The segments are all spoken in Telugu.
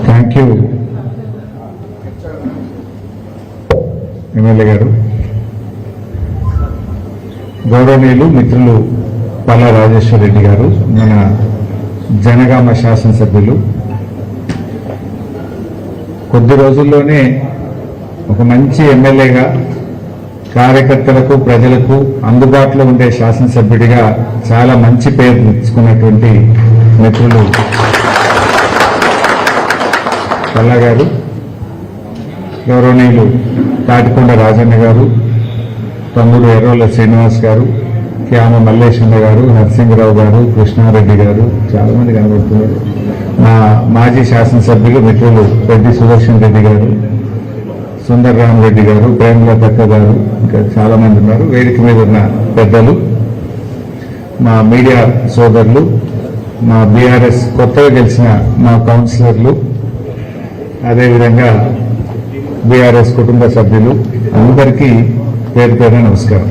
థ్యాంక్ యూ ఎమ్మెల్యే గారు. గౌరవనీయులు మిత్రులు పల్లా రాజేశ్వర రెడ్డి గారు, మన జనగామ శాసనసభ్యులు, కొద్ది రోజుల్లోనే ఒక మంచి ఎమ్మెల్యేగా కార్యకర్తలకు ప్రజలకు అందుబాటులో ఉండే శాసనసభ్యుడిగా చాలా మంచి పేరు తెచ్చుకున్నటువంటి మిత్రులు పల్లా గారు, గౌరవనీయులు తాటికొండ రాజన్న గారు, తమ్ముడు ఎర్రోల శ్రీనివాస్ గారు, క్యామ మల్లేశన్న గారు, నరసింహరావు గారు, కృష్ణారెడ్డి గారు, చాలా మంది కనబడుతున్నారు. మా మాజీ శాసనసభ్యులు మిత్రులు పెద్ది సుదర్శన్ రెడ్డి గారు, సుందరరామరెడ్డి గారు, ప్రేమలతక్క గారు, ఇంకా చాలా మంది ఉన్నారు. వేదిక మీద ఉన్న పెద్దలు, మా మీడియా సోదరులు, మా బీఆర్ఎస్ కొత్తగా గెలిచిన మా కౌన్సిలర్లు, అదేవిధంగా బీఆర్ఎస్ కుటుంబ సభ్యులు అందరికీ పేరు పేరున నమస్కారం.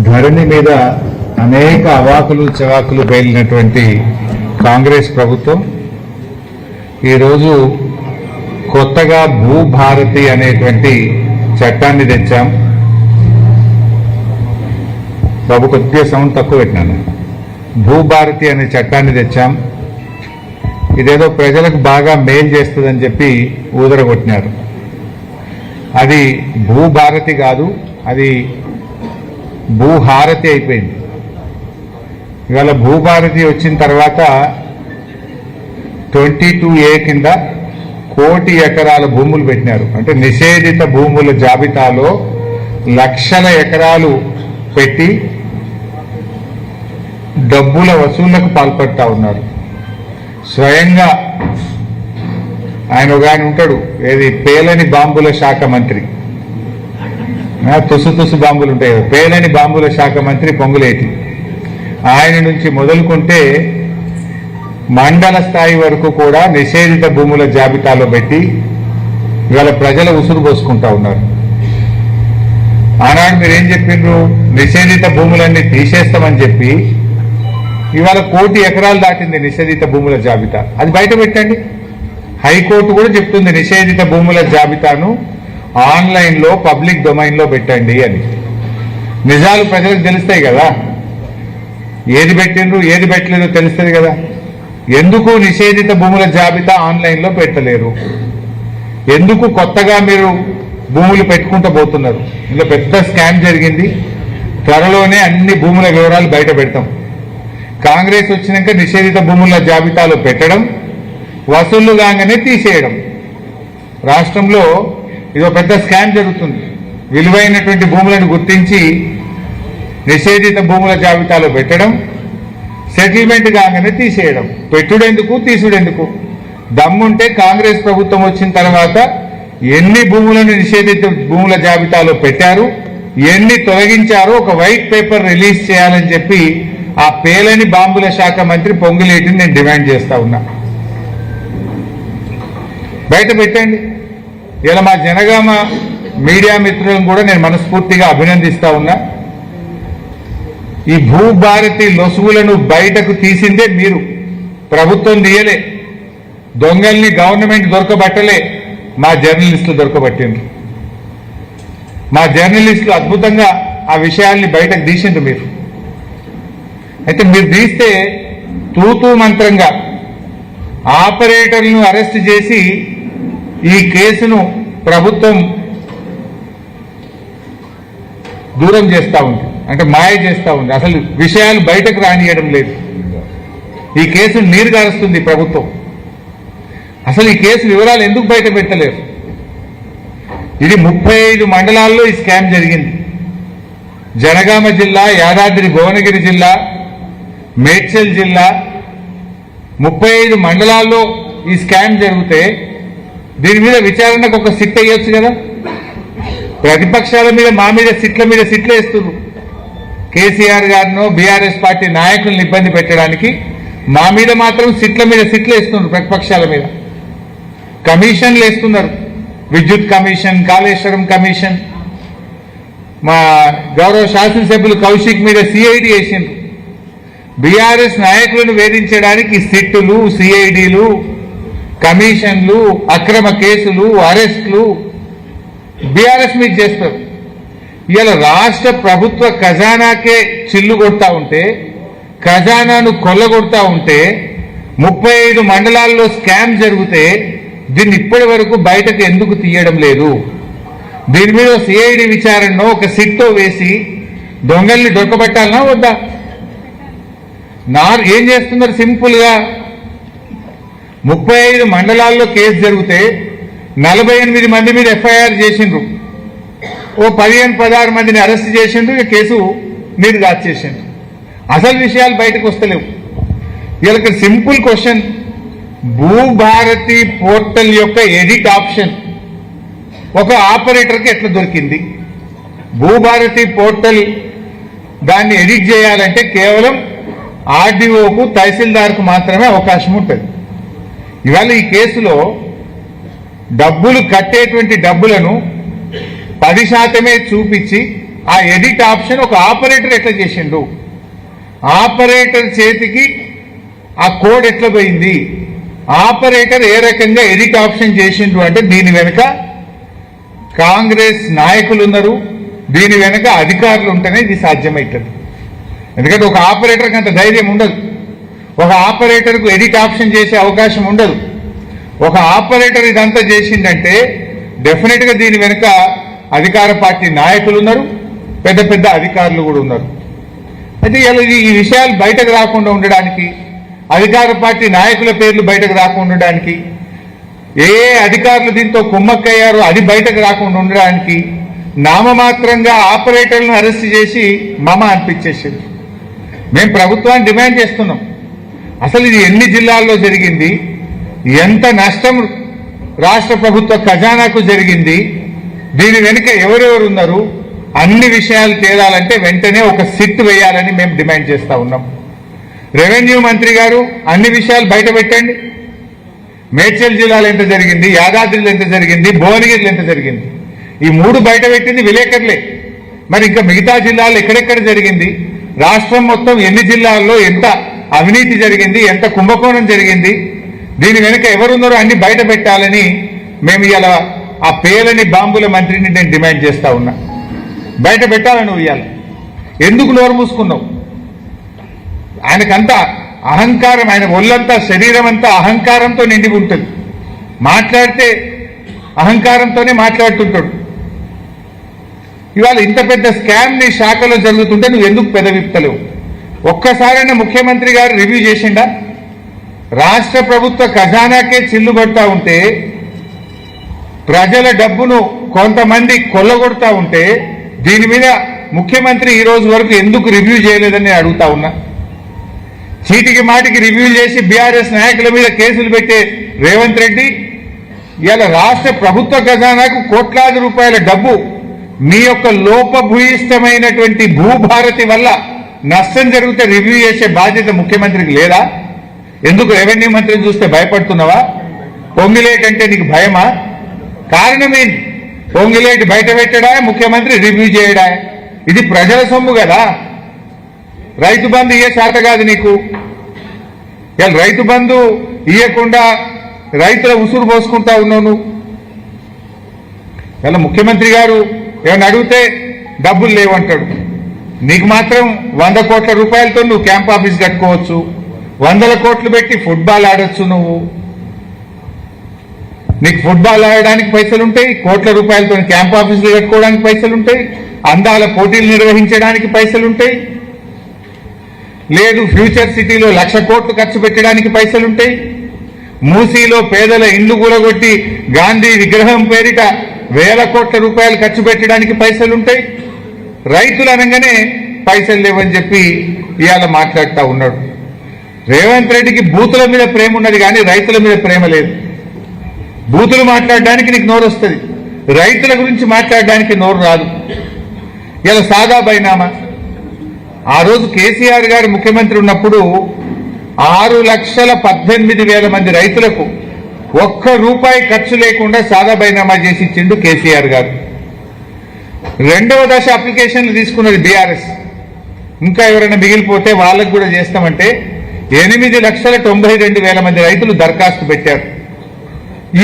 ధరణి మీద అనేక అవాకులు చవాకులు పేలినటువంటి కాంగ్రెస్ ప్రభుత్వం ఈరోజు కొత్తగా భూభారతి అనేటువంటి చట్టాన్ని తెచ్చాం. బాబు కొద్దిగా సౌండ్ తక్కువ పెట్టినాను. భూభారతి అనే చట్టాన్ని తెచ్చాం. ఇదేదో ప్రజలకు బాగా మేలు చేస్తుందని చెప్పి ఊదరగొట్టినారు. అది భూభారతి కాదు, అది భూహారతి అయిపోయింది. ఇవాళ భూభారతి వచ్చిన తర్వాత 22A కింద 1 కోటి ఎకరాల భూములు పెట్టినారు. అంటే నిషేధిత భూముల జాబితాలో లక్షల ఎకరాలు పెట్టి డబ్బుల వసూళ్లకు పాల్పడతా ఉన్నారు. స్వయంగా ఆయన ఒక ఆయన ఉంటాడు, ఏది పేలని బాంబుల శాఖ మంత్రి, తుసు బాంబులు ఉంటాయి, పేలని బాంబుల శాఖ మంత్రి పొంగులేటి, ఆయన నుంచి మొదలుకుంటే మండల స్థాయి వరకు కూడా నిషేధిత భూముల జాబితాలో పెట్టి ఇవాళ ప్రజల ఉసురు పోసుకుంటా ఉన్నారు. ఆనాడు మీరేం చెప్పిండ్రు? నిషేధిత భూములన్నీ తీసేస్తామని చెప్పి ఇవాళ 1 కోటి ఎకరాలు దాటింది నిషేధిత భూముల జాబితా. అది బయట పెట్టండి. హైకోర్టు కూడా చెప్తుంది నిషేధిత భూముల జాబితాను ఆన్లైన్లో పబ్లిక్ డొమైన్లో పెట్టండి అని. నిజాలు ప్రజలకు తెలుస్తాయి కదా, ఏది పెట్టిండ్రు ఏది పెట్టలేదో తెలుస్తుంది కదా. ఎందుకు నిషేధిత భూముల జాబితా ఆన్లైన్లో పెట్టలేరు? ఎందుకు కొత్తగా మీరు భూములు పెట్టుకుంటూ పోతున్నారు? ఇందులో పెద్ద స్కామ్ జరిగింది. త్వరలోనే అన్ని భూముల వివరాలు బయట పెడతాం. కాంగ్రెస్ వచ్చినాక నిషేధిత భూముల జాబితాలో పెట్టడం, వసూళ్లు కాగానే తీసేయడం. రాష్ట్రంలో ఇది పెద్ద స్కామ్ జరుగుతుంది. విలువైనటువంటి భూములను గుర్తించి నిషేధిత భూముల జాబితాలో పెట్టడం, సెటిల్మెంట్ కాగానే తీసేయడం. పెట్టుడెందుకు, తీసుడెందుకు? దమ్ముంటే కాంగ్రెస్ ప్రభుత్వం వచ్చిన తర్వాత ఎన్ని భూములను నిషేధిత భూముల జాబితాలో పెట్టారు, ఎన్ని తొలగించారో ఒక వైట్ పేపర్ రిలీజ్ చేయాలని చెప్పి ఆ పేలని బాంబుల శాఖ మంత్రి పొంగులేటిని నేను డిమాండ్ చేస్తా ఉన్నా. బయట పెట్టండి. ఇలా మా జనగామ మీడియా మిత్రులను కూడా నేను మనస్ఫూర్తిగా అభినందిస్తా ఉన్నా. ఈ భూభారతి లొసుగులను బయటకు తీసిందే మీరు, ప్రభుత్వం తీయలే. దొంగల్ని గవర్నమెంట్ దొరకబట్టలే, మా జర్నలిస్టులు దొరకబట్టిండ్రు. మా జర్నలిస్టులు అద్భుతంగా ఆ విషయాల్ని బయటకు తీసిండ్రు మీరు. అయితే మీరు తీస్తే తూతూ మంత్రంగా ఆపరేటర్లను అరెస్ట్ చేసి ఈ కేసును ప్రభుత్వం దూరం చేస్తూ ఉంది, అంటే మాయ చేస్తూ ఉంది. అసలు విషయాలు బయటకు రానియడం లేదు. ఈ కేసు నీరు గారుస్తుంది ప్రభుత్వం. అసలు ఈ కేసు వివరాలు ఎందుకు బయట పెట్టలేరు? ఇది 35 మండలాల్లో ఈ స్కామ్ జరిగింది. జనగామ జిల్లా, యాదాద్రి భువనగిరి జిల్లా, మేడ్చల్ జిల్లా 35 మండలాల్లో ఈ స్కామ్ జరిగితే దీని మీద విచారణకు ఒక సిట్ వేయొచ్చు కదా. ప్రతిపక్షాల మీద మా మీద సిట్ల వేస్తున్నారు. కేసీఆర్ గారినో బీఆర్ఎస్ పార్టీ నాయకులను ఇబ్బంది పెట్టడానికి మా మీద మాత్రం సిట్ల వేస్తున్నారు. ప్రతిపక్షాల మీద కమిషన్లు వేస్తున్నారు. విద్యుత్ కమిషన్, కాళేశ్వరం కమిషన్, మా గౌరవ శాసనసభ్యులు కౌశిక్ మీద సిఐడి వేసిండ్రు. బీఆర్ఎస్ నాయకులను వేధించడానికి సిట్టులు, సిఐడిలు, కమిషన్లు, అక్రమ కేసులు, అరెస్టులు బీఆర్ఎస్ మీద చేస్తారు. ఇవాళ రాష్ట్ర ప్రభుత్వ ఖజానాకే చిల్లు కొడతా ఉంటే, ఖజానాను కొల్లగొడతా ఉంటే, 35 మండలాల్లో స్కామ్ జరిగితే దీన్ని ఇప్పటి వరకు బయటకు ఎందుకు తీయడం లేదు? దీని మీద సిఐడి విచారణలో ఒక సిట్టో వేసి దొంగల్ని దొరకబట్టాలనా వద్దా? ఏం చేస్తున్నారు? సింపుల్ గా 35 మండలాల్లో కేసు జరిగితే 48 మంది మీద ఎఫ్ఐఆర్ చేసిండ్రు, ఓ 15-16 మందిని అరెస్ట్ చేసిండ్రు, ఇక కేసు మీరు దాచేసిండ్రు. అసలు విషయాలు బయటకు వస్తలేవు. వీళ్ళకి సింపుల్ క్వశ్చన్, భూభారతి పోర్టల్ యొక్క ఎడిట్ ఆప్షన్ ఒక ఆపరేటర్కి ఎట్లా దొరికింది? భూభారతి పోర్టల్ దాన్ని ఎడిట్ చేయాలంటే కేవలం ఆర్డీఓకు, తహసీల్దార్కు మాత్రమే అవకాశం ఉంటుంది. ఇవాళ ఈ కేసులో డబ్బులు కట్టేటువంటి డబ్బులను 10% చూపించి ఆ ఎడిట్ ఆప్షన్ ఒక ఆపరేటర్ ఎట్లా చేసిండు? ఆపరేటర్ చేతికి ఆ కోడ్ ఎట్లా పోయింది? ఆపరేటర్ ఏ రకంగా ఎడిట్ ఆప్షన్ చేసిండు అంటే దీని వెనుక కాంగ్రెస్ నాయకులు ఉన్నారు, దీని వెనుక అధికారులు ఉంటేనే ఇది సాధ్యమవుతుంది. ఎందుకంటే ఒక ఆపరేటర్కి అంత ధైర్యం ఉండదు, ఒక ఆపరేటర్కు ఎడిట్ ఆప్షన్ చేసే అవకాశం ఉండదు. ఒక ఆపరేటర్ ఇదంతా చేసిందంటే డెఫినెట్ గా దీని వెనుక అధికార పార్టీ నాయకులు ఉన్నారు, పెద్ద పెద్ద అధికారులు కూడా ఉన్నారు. అయితే ఈ విషయాలు బయటకు రాకుండా ఉండడానికి, అధికార పార్టీ నాయకుల పేర్లు బయటకు రాకుండా ఉండడానికి, ఏ అధికారులు దీంతో కుమ్మక్కయ్యారో అది బయటకు రాకుండా ఉండడానికి నామమాత్రంగా ఆపరేటర్లను అరెస్ట్ చేసి మమ అనిపించేసింది. మేము ప్రభుత్వాన్ని డిమాండ్ చేస్తున్నాం, అసలు ఇది ఎన్ని జిల్లాల్లో జరిగింది, ఎంత నష్టం రాష్ట్ర ప్రభుత్వ ఖజానాకు జరిగింది, దీని వెనుక ఎవరెవరు ఉన్నారు, అన్ని విషయాలు తేలాలంటే వెంటనే ఒక సిట్ వేయాలని మేము డిమాండ్ చేస్తా ఉన్నాం. రెవెన్యూ మంత్రి గారు అన్ని విషయాలు బయట పెట్టండి. మేడ్చల్ జిల్లాలో ఎంత జరిగింది, యాదాద్రిలో ఎంత జరిగింది, భువనగిరిలో ఎంత జరిగింది, ఈ 3 బయట పెట్టింది విలేకరులే. మరి ఇంకా మిగతా జిల్లాల్లో ఎక్కడెక్కడ జరిగింది, రాష్ట్రం మొత్తం ఎన్ని జిల్లాల్లో ఎంత అవినీతి జరిగింది, ఎంత కుంభకోణం జరిగింది, దీని వెనుక ఎవరున్నారో అన్ని బయట పెట్టాలని మేము ఇలా ఆ పేలని బాంబుల మంత్రిని నేను డిమాండ్ చేస్తా ఉన్నా. బయట పెట్టాలని నువ్వు ఇవ్వాలి. ఎందుకు నోరు మూసుకున్నావు? ఆయనకంతా అహంకారం, ఆయన ఒళ్ళంతా శరీరం అంతా అహంకారంతో నిండి ఉంటుంది. మాట్లాడితే అహంకారంతోనే మాట్లాడుతుంటాడు. ఇవాళ ఇంత పెద్ద స్కామ్ నీ శాఖలో జరుగుతుంటే నువ్వు ఎందుకు పెదవిప్తలేవు? ఒక్కసారైనా ముఖ్యమంత్రి గారు రివ్యూ చేసిండా? రాష్ట్ర ప్రభుత్వ ఖజానాకే చిల్లు పడతా ఉంటే, ప్రజల డబ్బును కొంతమంది కొల్లగొడతా ఉంటే దీని మీద ముఖ్యమంత్రి ఈ రోజు వరకు ఎందుకు రివ్యూ చేయలేదని అడుగుతా ఉన్నా. చీటికి మాటికి రివ్యూ చేసి బీఆర్ఎస్ నాయకుల మీద కేసులు పెట్టే రేవంత్ రెడ్డి ఇలా రాష్ట్ర ప్రభుత్వ ఖజానాకు కోట్లాది రూపాయల డబ్బు మీ యొక్క లోపభూయిష్టమైనటువంటి భూభారతి వల్ల నష్టం జరిగితే రివ్యూ చేసే బాధ్యత ముఖ్యమంత్రికి లేదా? ఎందుకు రెవెన్యూ మంత్రిని చూస్తే భయపడుతున్నావా? పొంగిలేట్ అంటే నీకు భయమా? కారణమేంటి? పొంగిలేట్ బయట పెట్టడా, ముఖ్యమంత్రి రివ్యూ చేయడా? ఇది ప్రజల సొమ్ము కదా. రైతు బంధు ఇయ్యే శాత కాదు నీకు. ఇలా రైతు బంధు ఇయ్యకుండా రైతుల ఉసురు పోసుకుంటా ఉన్నావు నువ్వు. ఇలా ముఖ్యమంత్రి గారు ఏమన్నా అడిగితే డబ్బులు లేవంటాడు. నీకు మాత్రం 100 కోట్ల రూపాయలతో నువ్వు క్యాంప్ ఆఫీస్ కట్టుకోవచ్చు, 100 కోట్లు పెట్టి ఫుట్బాల్ ఆడొచ్చు. నీకు ఫుట్బాల్ ఆడడానికి పైసలుంటాయి, కోట్ల రూపాయలతో క్యాంప్ ఆఫీసులు కట్టుకోవడానికి పైసలుంటాయి, అందాల పోటీలు నిర్వహించడానికి పైసలుంటాయి, లేదు ఫ్యూచర్ సిటీలో 1,00,000 కోట్లు ఖర్చు పెట్టడానికి పైసలుంటాయి, మూసీలో పేదల ఇండ్లు కూలగొట్టి గాంధీ విగ్రహం పేరిట 1,000 కోట్ల రూపాయలు ఖర్చు పెట్టడానికి పైసలుంటాయి. రైతులు అనగానే పైసలు లేవని చెప్పి ఇవాళ మాట్లాడుతూ ఉన్నాడు. రేవంత్ రెడ్డికి బూతుల మీద ప్రేమ ఉన్నది కానీ రైతుల మీద ప్రేమ లేదు. బూతులు మాట్లాడడానికి నీకు నోరు వస్తుంది, రైతుల గురించి మాట్లాడడానికి నోరు రాదు. ఇలా సాదా బైనామా, ఆ రోజు కేసీఆర్ గారు ముఖ్యమంత్రి ఉన్నప్పుడు 6,18,000 మంది రైతులకు ₹1 ఖర్చు లేకుండా సాదా బైనామా చేసి ఇచ్చిండు కేసీఆర్ గారు. 2వ దశ అప్లికేషన్లు తీసుకున్నది బీఆర్ఎస్. ఇంకా ఎవరైనా మిగిలిపోతే వాళ్ళకు కూడా చేస్తామంటే 8,92,000 మంది రైతులు దరఖాస్తు పెట్టారు.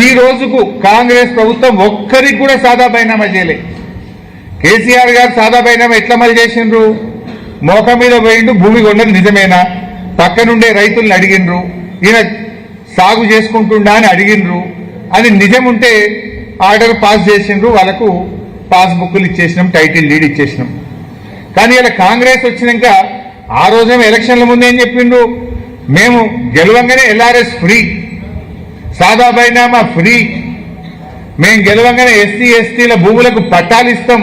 ఈ రోజుకు కాంగ్రెస్ ప్రభుత్వం ఒక్కరికి కూడా సాదా బైనామా చేయలే. కేసీఆర్ గారు సాదా బైనామా ఎట్లా అమలు చేసిండ్రు? మోక మీద పోయిండు, భూమి కొన్నది నిజమేనా, పక్కనుండే రైతుల్ని అడిగిండ్రు, ఈయన సాగు చేసుకుంటుండా అని అడిగిండ్రు, అది నిజం ఉంటే ఆర్డర్ పాస్ చేసిండ్రు, వాళ్ళకు పాస్బుక్లు ఇచ్చేసినాం, టైటిల్ డీడ్ ఇచ్చేసినాం. కానీ ఇలా కాంగ్రెస్ వచ్చినాక ఆ రోజేమో ఎలక్షన్ల ముందు ఏం చెప్పిండ్రు, మేము గెలవంగానే ఎల్ఆర్ఎస్ ఫ్రీ, సాదా బైనామా ఫ్రీ, మేము గెలవంగానే ఎస్సీ ఎస్టీల భూములకు పట్టాలు ఇస్తాం.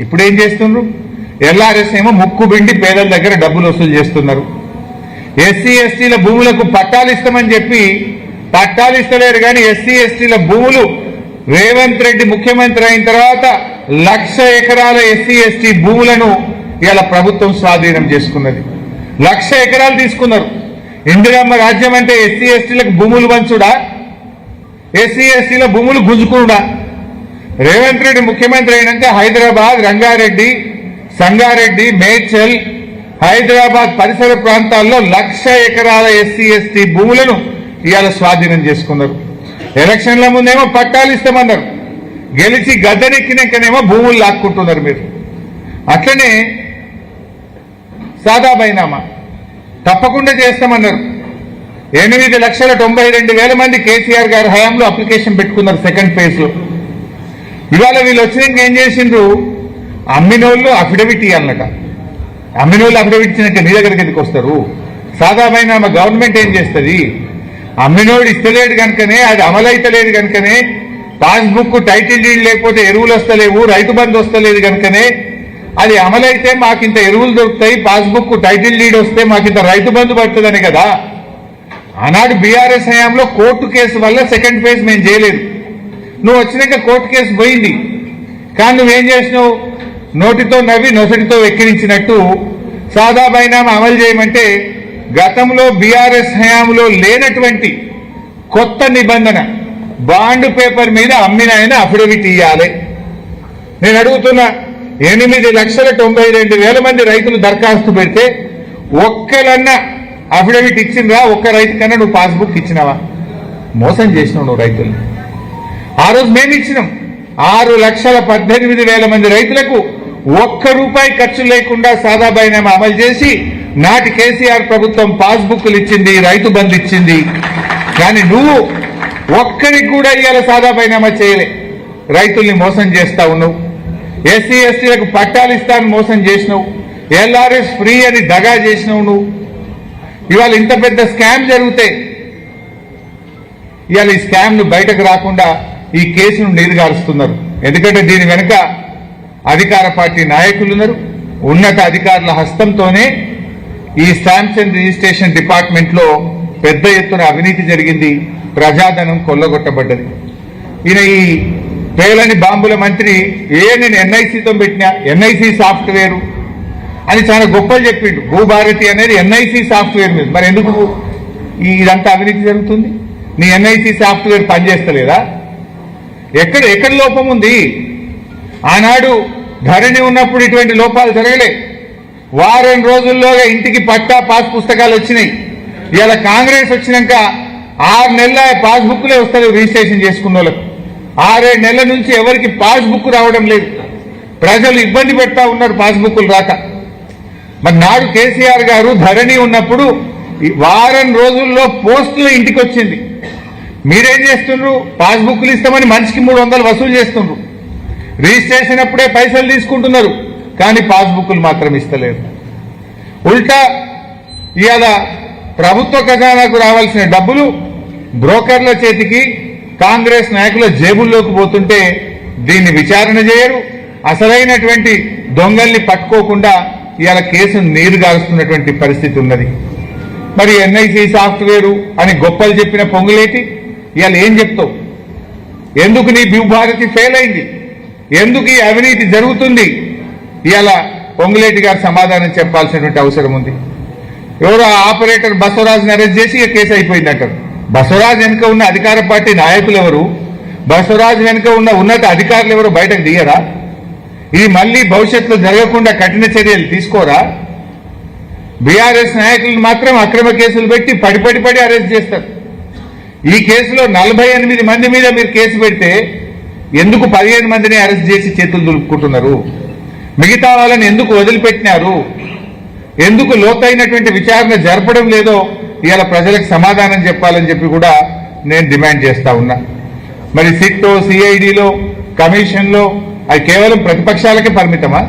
ఇప్పుడు ఏం చేస్తుండ్రు? ఎల్ఆర్ఎస్ ఏమో ముక్కు బిండి పేదల దగ్గర డబ్బులు వసూలు చేస్తున్నారు. ఎస్సీ ఎస్టీల భూములకు పట్టాలు ఇస్తామని చెప్పి పట్టాలు ఇస్తలేరు. కానీ ఎస్సీ ఎస్టీల భూములు రేవంత్ రెడ్డి ముఖ్యమంత్రి అయిన తర్వాత 1,00,000 ఎకరాల ఎస్సీ ఎస్టీ భూములను ఇవాళ ప్రభుత్వం స్వాధీనం చేసుకున్నది. 1,00,000 ఎకరాలు తీసుకున్నారు. ఇందిరమ్మ రాజ్యం అంటే ఎస్సీ ఎస్టీలకు భూములు పంచుడా, ఎస్సీ ఎస్టీల భూములు గుంజుకుడా? రేవంత్ రెడ్డి ముఖ్యమంత్రి అయినాక హైదరాబాద్, రంగారెడ్డి, సంగారెడ్డి, మేడ్చల్, హైదరాబాద్ పరిసర ప్రాంతాల్లో 1,00,000 ఎకరాల ఎస్సీ ఎస్టీ భూములను ఇవాళ స్వాధీనం చేసుకున్నారు. ఎలక్షన్ల ముందేమో పట్టాలు ఇస్తామన్నారు, గెలిచి గద్దెనెక్కినాకనేమో భూములు లాక్కుంటున్నారు మీరు. అట్లనే సాదా బైనామా తప్పకుండా చేస్తామన్నారు. 8,92,000 మంది కేసీఆర్ గారి హయాంలో అప్లికేషన్ పెట్టుకున్నారు సెకండ్ ఫేజ్ లో. ఇవాళ వీళ్ళు వచ్చినాక ఏం చేసిండ్రు? అమ్మినోళ్ళు అఫిడవిట్ ఇవ్వాలన్నట. అమ్మినోళ్ళు అఫిడవిట్ ఇచ్చినాక నీ దగ్గరికి ఎందుకు వస్తారు? సాదా బైనామా గవర్నమెంట్ ఏం చేస్తుంది? అమ్మినోడు ఇస్తలేడు కనుకనే, అది అమలైతలేదు కనుకనే, పాస్బుక్ టైటిల్ డీడ్ లేకపోతే ఎరువులు వస్తలేవు, రైతు బంధు వస్తలేదు కనుకనే, అది అమలైతే మాకింత ఎరువులు దొరుకుతాయి, పాస్బుక్ టైటిల్ డీడ్ వస్తే మాకింత రైతు బంధు పడుతుందని కదా. ఆనాడు బీఆర్ఎస్ హయాంలో కోర్టు కేసు వల్ల సెకండ్ ఫేజ్ మేము చేయలేదు. నువ్వు వచ్చినాక కోర్టు కేసు పోయింది. కానీ నువ్వేం చేసినావు? నోటితో నవ్వి నొసటితో వెక్కిరించినట్టు సాదా బైనామా అమలు చేయమంటే గతంలో బీఆర్ఎస్ హయాంలో లేనటువంటి కొత్త నిబంధన, బాండ్ పేపర్ మీద అమ్మిన ఆయన అఫిడవిట్ ఇవ్వాలి. నేను అడుగుతున్నా, 8,92,000 మంది రైతులు దరఖాస్తు పెడితే ఒక్కలన్నా అఫిడవిట్ ఇచ్చిండ్రా? ఒక్క రైతు కన్నా నువ్వు పాస్బుక్ ఇచ్చినావా? మోసం చేసినావు నువ్వు రైతుల్ని. ఆ రోజు మేము ఇచ్చినాం. 6,18,000 మంది రైతులకు ₹1 ఖర్చు లేకుండా సాదా బైనామా అమలు చేసి నాటి కేసీఆర్ ప్రభుత్వం పాస్బుక్లు ఇచ్చింది, రైతు బంధు ఇచ్చింది. కానీ నువ్వు ఒక్కరికి కూడా ఇవాళ సాదా బైనామా చేయలే. రైతుల్ని మోసం చేస్తా ఉన్నావు. ఎస్సీ ఎస్టీలకు పట్టాలు ఇస్తాను మోసం చేసినావు. ఎల్ఆర్ఎస్ ఫ్రీ అని దగా చేసినావు నువ్వు. ఇవాళ ఇంత పెద్ద స్కామ్ జరిగితే ఇవాళ ఈ స్కామ్ ను బయటకు రాకుండా ఈ కేసును నీరుగారుస్తున్నారు. ఎందుకంటే దీని వెనుక అధికార పార్టీ నాయకులు ఉన్నారు. ఉన్నత అధికారుల హస్తంతోనే ఈ స్టాంప్స్ అండ్ రిజిస్ట్రేషన్ డిపార్ట్మెంట్ లో పెద్ద ఎత్తున అవినీతి జరిగింది, ప్రజాధనం కొల్లగొట్టబడ్డది. ఈయన ఈ పేలని బాంబుల మంత్రి నేను ఎన్ఐసితో పెట్టినా, ఎన్ఐసి సాఫ్ట్వేర్ అని చాలా గొప్పలు చెప్పిండు. భూభారతి అనేది ఎన్ఐసి సాఫ్ట్వేర్ మీద. మరి ఎందుకు ఇదంతా అవినీతి జరుగుతుంది? నీ ఎన్ఐసి సాఫ్ట్వేర్ పనిచేస్తలేదా? ఎక్కడ లోపం ఉంది? ఆనాడు ధరణి ఉన్నప్పుడు ఇటువంటి లోపాలు జరగలే. వారం రోజుల్లోగా ఇంటికి పట్టా పాస్ పుస్తకాలు వచ్చినాయి. ఇవాళ కాంగ్రెస్ వచ్చినాక 6 నెలల పాస్బుక్లే వస్తారు రిజిస్ట్రేషన్ చేసుకున్న వాళ్ళకు. 6-7 నెలల నుంచి ఎవరికి పాస్బుక్ రావడం లేదు. ప్రజలు ఇబ్బంది పెడతా ఉన్నారు పాస్బుక్లు రాక. మరి నాడు కేసీఆర్ గారు ధరణి ఉన్నప్పుడు వారం రోజుల్లో పోస్టులు ఇంటికి వచ్చింది. మీరేం చేస్తుండ్రు? పాస్బుక్లు ఇస్తామని మనిషికి 300 వసూలు చేస్తుండ్రు. రిజిస్ట్రేషన్ అప్పుడే పైసలు తీసుకుంటున్నారు, కానీ పాస్బుక్లు మాత్రం ఇస్తలేరు. ఉల్టా ఇవాళ ప్రభుత్వ ఖజానాకు రావాల్సిన డబ్బులు బ్రోకర్ల చేతికి, కాంగ్రెస్ నాయకుల జేబుల్లోకి పోతుంటే దీన్ని విచారణ చేయరు. అసలైనటువంటి దొంగల్ని పట్టుకోకుండా ఇవాళ కేసును నీరుగారుస్తున్నటువంటి పరిస్థితి ఉన్నది. మరి ఎన్ఐసి సాఫ్ట్వేరు అని గొప్పలు చెప్పిన పొంగులేటి ఇవాళ ఏం చెప్తావు? ఎందుకు నీ భూభారతి ఫెయిల్ అయింది? ఎందుకు ఈ అవినీతి జరుగుతుంది? ఇవాళ పొంగులేటి గారు సమాధానం చెప్పాల్సినటువంటి అవసరం ఉంది. ఎవరో ఆపరేటర్ బసవరాజుని అరెస్ట్ చేసి కేసు అయిపోయిందంటారు. బసవరాజు వెనుక ఉన్న అధికార పార్టీ నాయకులు ఎవరు? బసవరాజు వెనుక ఉన్న ఉన్నత అధికారులు ఎవరు బయటకు దిగరా? ఇది మళ్లీ భవిష్యత్తులో జరగకుండా కఠిన చర్యలు తీసుకోరా? బీఆర్ఎస్ నాయకులను మాత్రం అక్రమ కేసులు పెట్టి పడి అరెస్ట్ చేస్తారు. ఈ కేసులో 48 మంది మీద మీరు కేసు పెడితే ఎందుకు 15 మందిని అరెస్ట్ చేసి చేతులు దులుపుకుంటున్నారు? మిగతా వాళ్ళని ఎందుకు వదిలిపెట్టినారు? ఎందుకు లోతైనటువంటి విచారణ జరపడం లేదో ఇవాళ ప్రజలకు సమాధానం చెప్పాలని చెప్పి కూడా నేను డిమాండ్ చేస్తా ఉన్నా. మరి సిట్టో, సిఐడిలో, కమిషన్లో అది కేవలం ప్రతిపక్షాలకే పరిమితమా?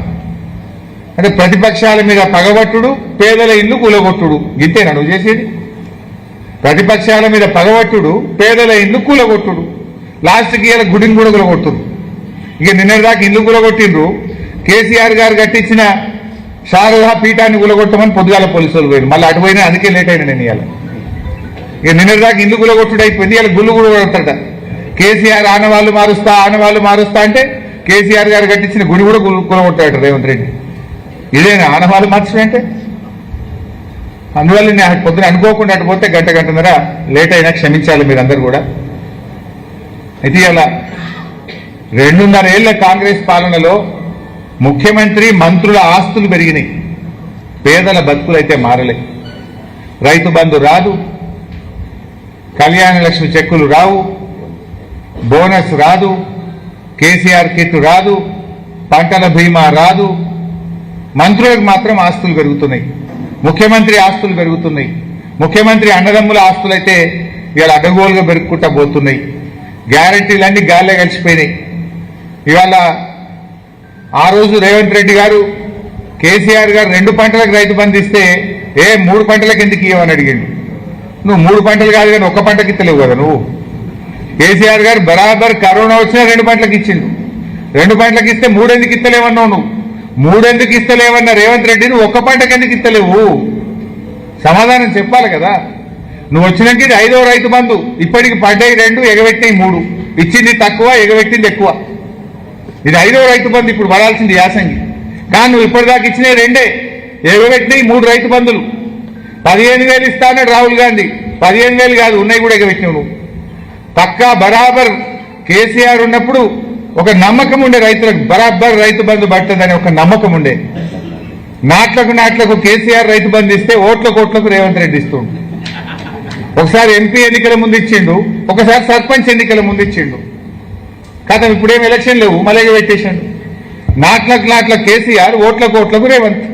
అంటే ప్రతిపక్షాల మీద పగబట్టుడు, పేదల ఇల్లు కూలగొట్టుడు, ఇంతేనా నువ్వు చేసేది? ప్రతిపక్షాల మీద పగబట్టుడు, పేదల ఇల్లు కూలగొట్టుడు, లాస్ట్కి ఇలా గుడిని కూడా కూలగొట్టుడు. ఇక నిన్నటిదాకా ఇల్లు కూలగొట్టిండ్రు. కేసీఆర్ గారు కట్టించిన శారదా పీఠాన్ని కూలగొట్టమని పొద్దుగాల పోలీసులు పోయారు. మళ్ళీ అటు పోయినా అందుకే లేట్ అయినా నేను ఇవాళ. ఇక నిన్నటిదాకా ఇల్లు కూలగొట్టుడు అయిపోయింది, ఇలా గుళ్ళు కూడా కొడతాడ. కేసీఆర్ ఆనవాళ్ళు మారుస్తా అంటే కేసీఆర్ గారు కట్టించిన గుడి కూడా కూలగొట్టాడు రేవంత్ రెడ్డి. ఇదేనా ఆనవాళ్ళు మార్చడం అంటే? అందువల్ల నేను పొద్దున అనుకోకుండా అటు పోతే గంటన్నర లేట్ అయినా క్షమించాలి మీరందరూ కూడా. అయితే ఇలా 2.5 ఏళ్ల కాంగ్రెస్ పాలనలో ముఖ్యమంత్రి, మంత్రుల ఆస్తులు పెరిగినాయి, పేదల బతుకులైతే మారలే. రైతు బంధు రాదు, కళ్యాణ లక్ష్మి చెక్కులు రావు, బోనస్ రాదు, కేసీఆర్ కిట్ రాదు, పంటల బీమా రాదు. మంత్రులకు మాత్రం ఆస్తులు పెరుగుతున్నాయి, ముఖ్యమంత్రి ఆస్తులు పెరుగుతున్నాయి. ముఖ్యమంత్రి అన్నదమ్ముల ఆస్తులైతే ఇవాళ అడ్డగోలుగా పెరుగుకుంటా పోతున్నాయి. గ్యారంటీలన్నీ గాల్లే కలిసిపోయినాయి. ఇవాళ ఆ రోజు రేవంత్ రెడ్డి గారు, కేసీఆర్ గారు 2 పంటలకు రైతు బంధు ఇస్తే 3 పంటలకు ఎందుకు ఇవ్వమని అడిగిండు. నువ్వు 3 పంటలు కాదు కానీ 1 పంటకి ఇస్తలేవు కదా నువ్వు. కేసీఆర్ గారు బరాబర్ కరోనా వచ్చినా 2 పంటలకు ఇచ్చిండు. 2 పంటలకు ఇస్తే 3 ఎందుకు ఇస్తలేవన్నావు నువ్వు? 3 ఎందుకు ఇస్తలేవన్న రేవంత్ రెడ్డి నువ్వు 1 పంటకు ఎందుకు ఇస్తలేవు? సమాధానం చెప్పాలి కదా. నువ్వు వచ్చినాక ఇది 5వ రైతు బంధు. ఇప్పటికి పడ్డాయి 2, ఎగబెట్టినాయి 3. ఇచ్చింది తక్కువ, ఎగబెట్టింది ఎక్కువ. ఇది 5వ రైతు బంధు ఇప్పుడు పడాల్సింది యాసంగి. కానీ నువ్వు ఇప్పటిదాకా ఇచ్చినాయి 2, ఎగబెట్టినాయి 3 రైతు బంధులు. 15,000 ఇస్తానన్నాడు రాహుల్ గాంధీ. 15,000 కాదు, ఉన్నాయి కూడా ఎగబెట్టినావు నువ్వు. పక్కా బరాబర్ కేసీఆర్ ఉన్నప్పుడు ఒక నమ్మకం ఉండే, రైతులకు బరాబర్ రైతు బంధు పడుతుందని ఒక నమ్మకం ఉండే. నాట్లకు కేసీఆర్ రైతు బంధు ఇస్తే ఓట్లకు రేవంత్ రెడ్డి ఇస్తుండు. ఒకసారి ఎంపీ ఎన్నికల ముందు ఇచ్చిండు, ఒకసారి సర్పంచ్ ఎన్నికల ముందు ఇచ్చిండు. కాదు ఇప్పుడేం ఎలక్షన్ లేవు, మళ్ళీ పెట్టేశాడు. నాట్లకు కేసీఆర్, ఓట్లకు రేవంత్.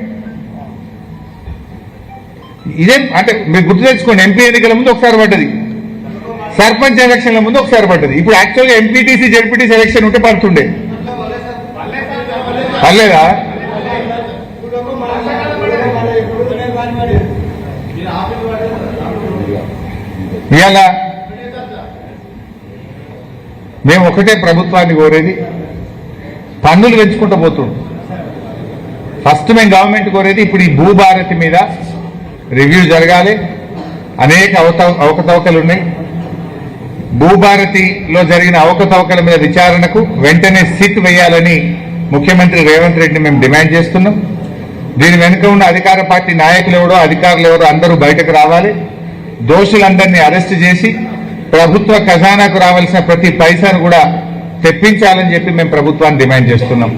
ఇదేం అంటే మీరు గుర్తు తెచ్చుకోండి. ఎంపీ ఎన్నికల ముందు ఒకసారి పడ్డది, సర్పంచ్ ఎలక్షన్ల ముందు ఒకసారి పడ్డది. ఇప్పుడు యాక్చువల్గా ఎంపీటీసీ, జెడ్పీటీసీ ఎలక్షన్ ఉంటే పడుతుండే, పర్లేదా? ఇవాళ మేము ఒకటే ప్రభుత్వాన్ని కోరేది, పన్నులు పెంచుకుంటూ పోతుండు. ఫస్ట్ మేము గవర్నమెంట్ కోరేది ఇప్పుడు ఈ భూభారతి మీద రివ్యూ జరగాలి. అనేక అవకతవకలు ఉన్నాయి. భూభారతిలో జరిగిన అవకతవకల మీద విచారణకు వెంటనే సిట్ వేయాలని ముఖ్యమంత్రి రేవంత్ రెడ్డిని మేము డిమాండ్ చేస్తున్నాం. దీని వెనుక ఉన్న అధికార పార్టీ నాయకులు ఎవరో, అధికారులు ఎవరో అందరూ బయటకు రావాలి. దోషులందరినీ అరెస్టు చేసి ప్రభుత్వ ఖజానాకు రావాల్సిన ప్రతి పైసాను కూడా తెప్పించాలని చెప్పి మేము ప్రభుత్వాన్ని డిమాండ్ చేస్తున్నాం.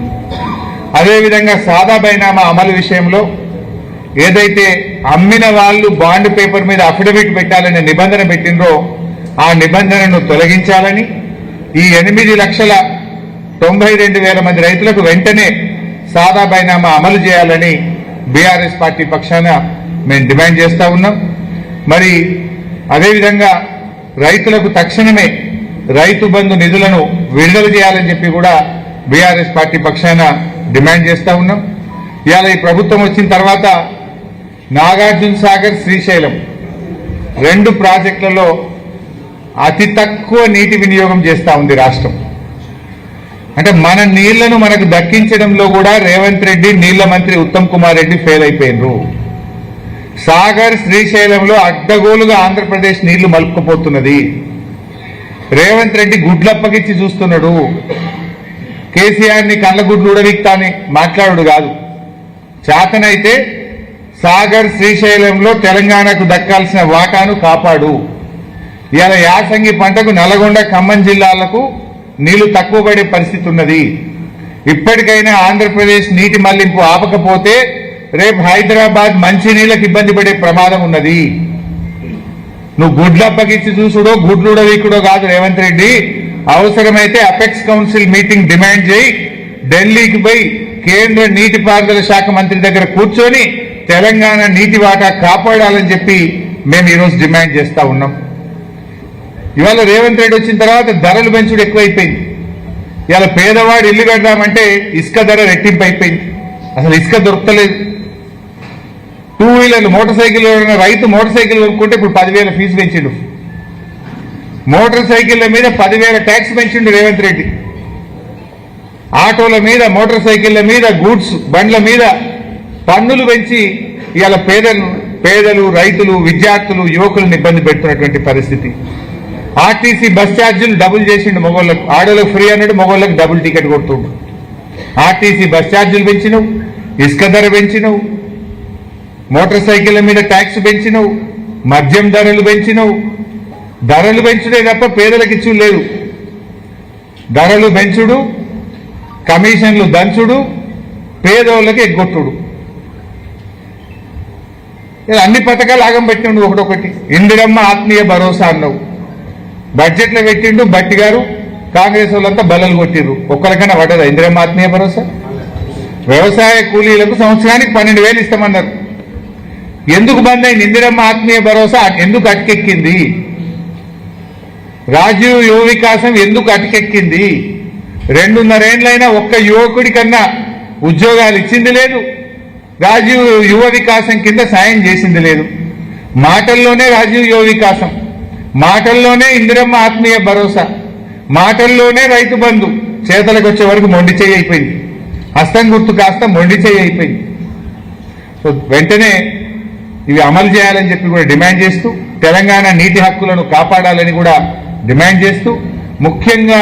అదేవిధంగా సాదా బైనామా అమలు విషయంలో ఏదైతే అమ్మిన వాళ్ళు బాండ్ పేపర్ మీద అఫిడవిట్ పెట్టాలనే నిబంధన పెట్టిండ్రో ఆ నిబంధనను తొలగించాలని, ఈ 8,92,000 మంది రైతులకు వెంటనే సాదా బైనామా అమలు చేయాలని బీఆర్ఎస్ పార్టీ పక్షాన మేము డిమాండ్ చేస్తా ఉన్నాం. మరి అదేవిధంగా రైతులకు తక్షణమే రైతు బంధు నిధులను విడుదల చేయాలని చెప్పి కూడా బీఆర్ఎస్ పార్టీ పక్షాన డిమాండ్ చేస్తా ఉన్నాం. ఇవాళ ఈ ప్రభుత్వం వచ్చిన తర్వాత నాగార్జున సాగర్, శ్రీశైలం 2 ప్రాజెక్టులలో అతి తక్కువ నీటి వినియోగం చేస్తా ఉంది రాష్ట్రం. అంటే మన నీళ్లను మనకు దక్కించడంలో కూడా రేవంత్ రెడ్డి, నీళ్ల మంత్రి ఉత్తమ్ కుమార్ రెడ్డి ఫెయిల్ అయిపోయినరు. సాగర్, శ్రీశైలంలో అడ్డగోలుగా ఆంధ్రప్రదేశ్ నీళ్లు మలుపుకుపోతున్నది. రేవంత్ రెడ్డి గుడ్లప్పగిచ్చి చూస్తున్నాడు. కేసీఆర్ ని కళ్ళగుడ్లు ఉడవిక్తా అని మాట్లాడు కాదు, చేతనైతే సాగర్, శ్రీశైలంలో తెలంగాణకు దక్కాల్సిన వాటాను కాపాడు. ఇవాళ యాసంగి పంటకు నల్గొండ, ఖమ్మం జిల్లాలకు నీళ్లు తక్కువ పడే పరిస్థితి ఉన్నది. ఇప్పటికైనా ఆంధ్రప్రదేశ్ నీటి మళ్లింపు ఆపకపోతే రేపు హైదరాబాద్ మంచినీళ్ళకి ఇబ్బంది పడే ప్రమాదం ఉన్నది. నువ్వు గుడ్లప్పగిచ్చి చూసుడో గుడ్లుడో వీకుడో కాదు రేవంత్ రెడ్డి. అవసరమైతే అపెక్స్ కౌన్సిల్ మీటింగ్ డిమాండ్ చేయి, ఢిల్లీకి పోయి కేంద్ర నీటిపారుదల శాఖ మంత్రి దగ్గర కూర్చొని తెలంగాణ నీటి వాటా కాపాడాలని చెప్పి మేము ఈరోజు డిమాండ్ చేస్తా ఉన్నాం. ఇవాళ రేవంత్ రెడ్డి వచ్చిన తర్వాత ధరలు పెంచుడు ఎక్కువైపోయింది. ఇవాళ పేదవాడు ఇల్లు కడదామంటే ఇసుక ధర రెట్టింపు అయిపోయింది. అసలు ఇసుక దొరకలేదు. 2 వీలర్లు మోటార్ సైకిల్ రైతు మోటార్ సైకిల్ కొనుక్కుంటే ఇప్పుడు 10,000 ఫీజు పెంచిండు. మోటార్ సైకిళ్ల మీద 10,000 ట్యాక్స్ పెంచిండు రేవంత్ రెడ్డి. ఆటోల మీద, మోటార్ సైకిళ్ల మీద, గూడ్స్ బండ్ల మీద పన్నులు పెంచి ఇవాళ పేదలు, రైతులు, విద్యార్థులు, యువకులను ఇబ్బంది పెడుతున్నటువంటి పరిస్థితి. ఆర్టీసీ బస్ ఛార్జీలు డబుల్ చేసిండు. మగోళ్ళకు ఆడోళ్ళకు ఫ్రీ అన్నాడు, మగోళ్ళకు డబుల్ టికెట్ కొడుతుండు. ఆర్టీసీ బస్ ఛార్జీలు పెంచినవు, ఇసుక ధర పెంచినవు, మోటార్ సైకిళ్ల మీద ట్యాక్స్ పెంచినవు, మద్యం ధరలు పెంచినవు. ధరలు పెంచుడే తప్ప పేదలకు ఇచ్చుడు లేదు. ధరలు పెంచుడు, కమిషన్లు దంచుడు, పేదోళ్ళకి ఎగ్గొట్టుడు. అన్ని పథకాలు ఆగం పెట్టిండు ఒకటొకటి. ఇందిరమ్మ ఆత్మీయ భరోసా అన్నావు, బడ్జెట్లో పెట్టిండు. బట్టి గారు కాంగ్రెస్ వాళ్ళంతా బల్లలు కొట్టిర్రు. ఒక్కరికైనా పడ్డదా ఇందిరమ్మ ఆత్మీయ భరోసా? వ్యవసాయ కూలీలకు సంవత్సరానికి 12,000 ఇస్తామన్నారు. ఎందుకు బంద్ అయింది ఇందిరమ్మ ఆత్మీయ భరోసా? ఎందుకు అటకెక్కింది? రాజీవ్ యువ వికాసం ఎందుకు అటకెక్కింది? 2.5 ఏళ్లైనా ఒక్క యువకుడి కన్నా ఉద్యోగాలు ఇచ్చింది లేదు. రాజీవ్ యువ వికాసం కింద సాయం చేసింది లేదు. మాటల్లోనే రాజీవ్ యువ వికాసం, మాటల్లోనే ఇందిరమ్మ ఆత్మీయ భరోసా, మాటల్లోనే రైతు బంధు, చేతలకు వచ్చే వరకు మొండి చేయి అయిపోయింది. హస్తం గుర్తు కాస్త మొండి చేయి అయిపోయింది. సో వెంటనే ఇవి అమలు చేయాలని చెప్పి కూడా డిమాండ్ చేస్తూ, తెలంగాణ నీటి హక్కులను కాపాడాలని కూడా డిమాండ్ చేస్తూ, ముఖ్యంగా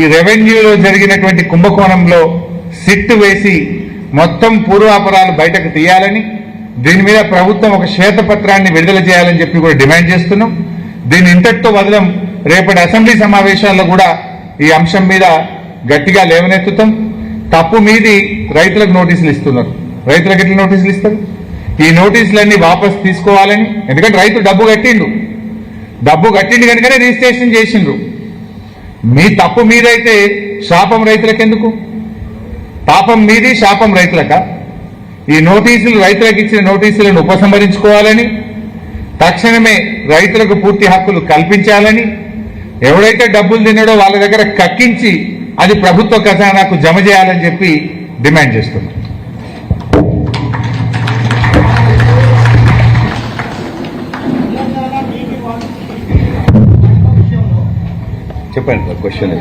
ఈ రెవెన్యూలో జరిగినటువంటి కుంభకోణంలో సిట్ వేసి మొత్తం పూర్వాపరాలు బయటకు తీయాలని, దీని మీద ప్రభుత్వం ఒక శ్వేతపత్రాన్ని విడుదల చేయాలని చెప్పి కూడా డిమాండ్ చేస్తున్నాం. దీన్ని ఇంతటితో వదలం. రేపటి అసెంబ్లీ సమావేశాల్లో కూడా ఈ అంశం మీద గట్టిగా లేవనెత్తుతాం. తప్పు మీది రైతులకు నోటీసులు ఇస్తున్నారు. రైతులకు ఎట్లా నోటీసులు ఇస్తారు? ఈ నోటీసులన్నీ వాపస్ తీసుకోవాలని. ఎందుకంటే రైతు డబ్బు కట్టిండు కనుకనే రిజిస్ట్రేషన్ చేసిండ్రు. మీ తప్పు మీదైతే శాపం రైతులకు ఎందుకు? పాపం మీది, శాపం రైతులక? ఈ నోటీసులు, రైతులకు ఇచ్చిన నోటీసులను ఉపసంహరించుకోవాలని, తక్షణమే రైతులకు పూర్తి హక్కులు కల్పించాలని, ఎవడైతే డబ్బులు తిన్నాడో వాళ్ళ దగ్గర కక్కించి అది ప్రభుత్వ ఖజానాకు జమ చేయాలని చెప్పి డిమాండ్ చేస్తున్నాం. చెప్పండి క్వశ్చన్.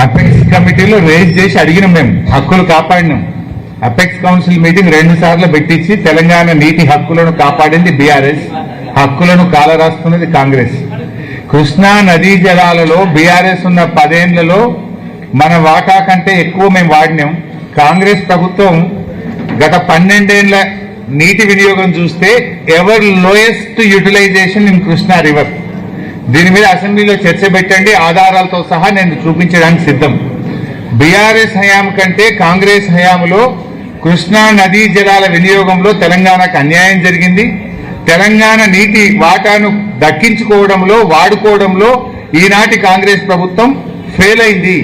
అపెక్స్ కమిటీలో రేజ్ చేసి అడిగినాం, మేము హక్కులు కాపాడినాం. అపెక్స్ కౌన్సిల్ మీటింగ్ 2 సార్లు పెట్టించి తెలంగాణ నీటి హక్కులను కాపాడింది బీఆర్ఎస్, హక్కులను కాలరాస్తున్నది కాంగ్రెస్. కృష్ణా నదీ జలాలలో బీఆర్ఎస్ ఉన్న 10 ఏళ్లలో మన వాటా కంటే ఎక్కువ మేము వాడినాం. కాంగ్రెస్ ప్రభుత్వం గత 12 ఏళ్ల నీటి వినియోగం చూస్తే ever lowest utilisation in Krishna river. దీని మీద అసెంబ్లీలో చర్చ పెట్టండి, ఆధారాలతో సహా నేను చూపించడానికి సిద్ధం. బీఆర్ఎస్ హయాం కంటే కాంగ్రెస్ హయాంలో కృష్ణా నదీ జలాల వినియోగంలో తెలంగాణకు అన్యాయం జరిగింది. తెలంగాణ నీటి వాటాను దక్కించుకోవడంలో, వాడుకోవడంలో ఈనాటి కాంగ్రెస్ ప్రభుత్వం ఫెయిల్ అయింది.